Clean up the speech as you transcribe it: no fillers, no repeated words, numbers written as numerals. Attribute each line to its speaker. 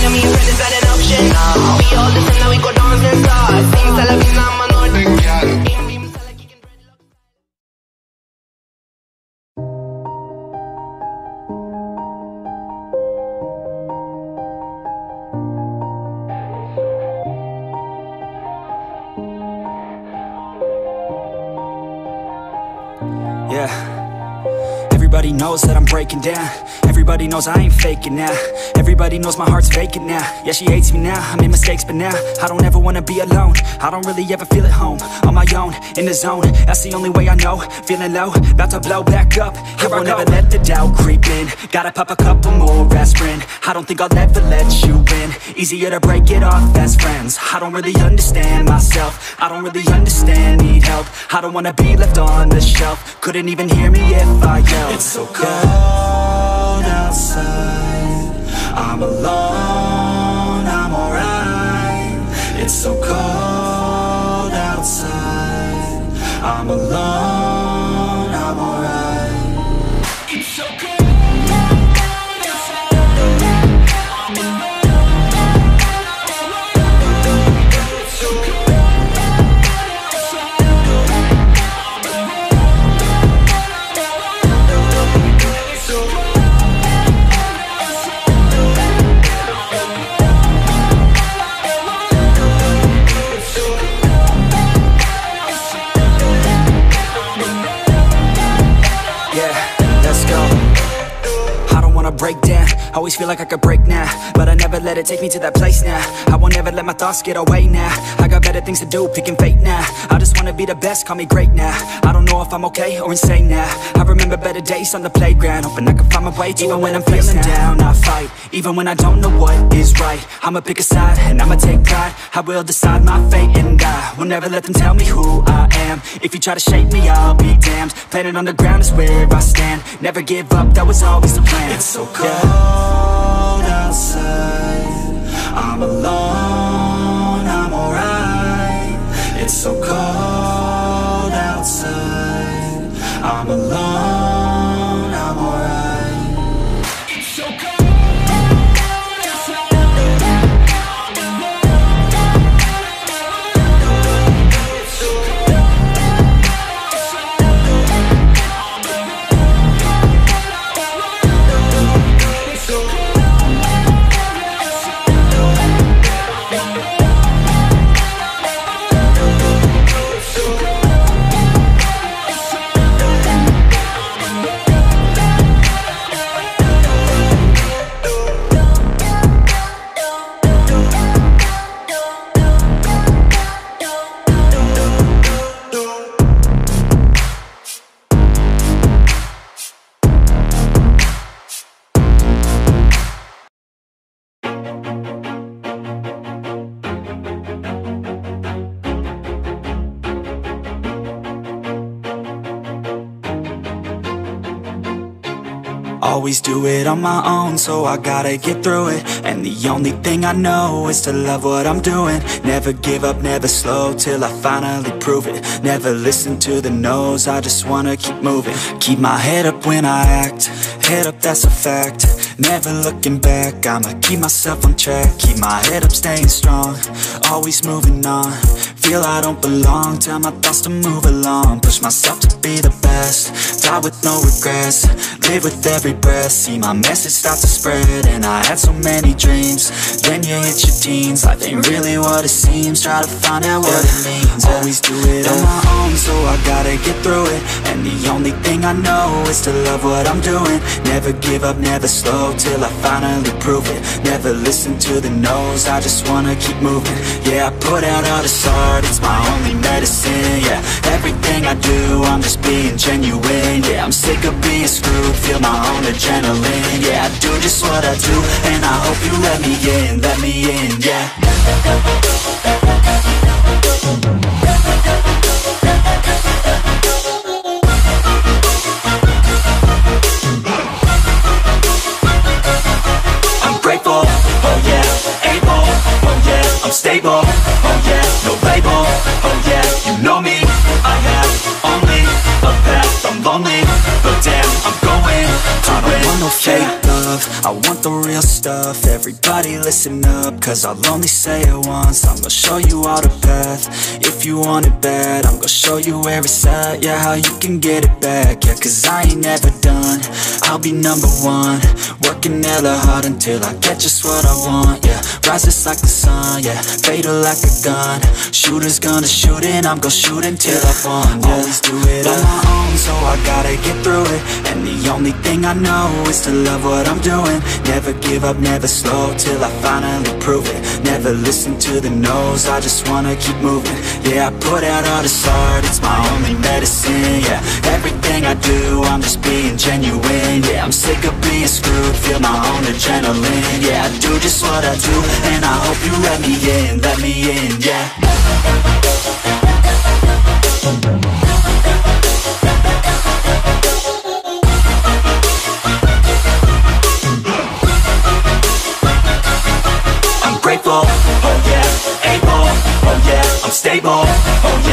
Speaker 1: and me friend is not an option. We all listen now, we go dance and start. Sing Salavina, man, or
Speaker 2: yeah. Everybody knows that I'm breaking down. Everybody knows I ain't faking now. Everybody knows my heart's vacant now. Yeah, she hates me now, I made mistakes, but now I don't ever wanna be alone. I don't really ever feel at home. On my own, in the zone, that's the only way I know. Feeling low, about to blow back up. Here I won't ever let the doubt creep in. Gotta pop a couple more aspirin. I don't think I'll ever let you in. Easier to break it off best friends. I don't really understand myself. I don't really understand, need help. I don't wanna be left on the shelf. Couldn't even hear me if I yelled. It's so cold outside, I'm alone, I'm alright. It's so cold outside, I'm alone, I'm alright. It's so cold. Break down, always feel like I could break now, but I never let it take me to that place now. I won't ever let my thoughts get away now. I got better things to do, picking fate now. I just wanna be the best, call me great now. I don't know if I'm okay or insane now. I remember better days on the playground, hoping I can find my way to even when I'm feeling down, I fight, even when I don't know what is right. I'ma pick a side, and I'ma take pride. I will decide my fate, and I will never let them tell me who I am. If you try to shape me, I'll be damned. Planet on the ground is where I stand. Never give up, that was always the plan. It's so cold outside, I'm alone, I'm alright. It's so cold outside, I'm alone, I'm alright. It's so cold. Always do it on my own, so I gotta get through it. And the only thing I know is to love what I'm doing. Never give up, never slow, till I finally prove it. Never listen to the no's, I just wanna keep moving. Keep my head up when I act, head up, that's a fact. Never looking back, I'ma keep myself on track. Keep my head up, staying strong, always moving on. Feel I don't belong, tell my thoughts to move along. Push myself to be the best, die with no regrets. Live with every breath, see my message start to spread. And I had so many dreams, then you hit your teens. Life ain't really what it seems, try to find out what it means. Always do it on my own, so I gotta get through it. And the only thing I know is to love what I'm doing. Never give up, never slow, till I finally prove it. Never listen to the no's, I just wanna keep moving. Yeah, I put out all this art, it's my only medicine. Yeah, everything I do, I'm just being genuine. Yeah, I'm sick of being screwed, feel my own adrenaline. Yeah, I do just what I do, and I hope you let me in, yeah. I'm grateful, oh yeah, able, oh yeah, I'm stable, oh yeah, no label, oh yeah, you know me, I have only a path, I'm lonely, but damn, I'm going to win. I don't want no fake love, love, I want the real stuff. Everybody listen up, cause I'll only say it once. I'm gonna show you all the path. If you want it bad, I'm gonna show you where it's at. Yeah, how you can get it back. Yeah, cause I ain't never done. I'll be number one, working hella hard until I get just what I want. Yeah, rises like the sun, yeah, fatal like a gun. Shooters gonna shoot and I'm gonna shoot until I won. Yeah, always do it on my own, so I gotta get through it. And the only thing I know is to love what I'm doing. Never give up, never slow, till I finally prove it. Never listen to the no's, I just wanna keep moving. Yeah, I put out all this art, it's my only medicine. Yeah, everything I do, I'm just being genuine. Yeah, I'm sick of being screwed, feel my own adrenaline. Yeah, I do just what I do, and I hope you let me in, yeah. I'm grateful, oh yeah, able, oh yeah, I'm stable, oh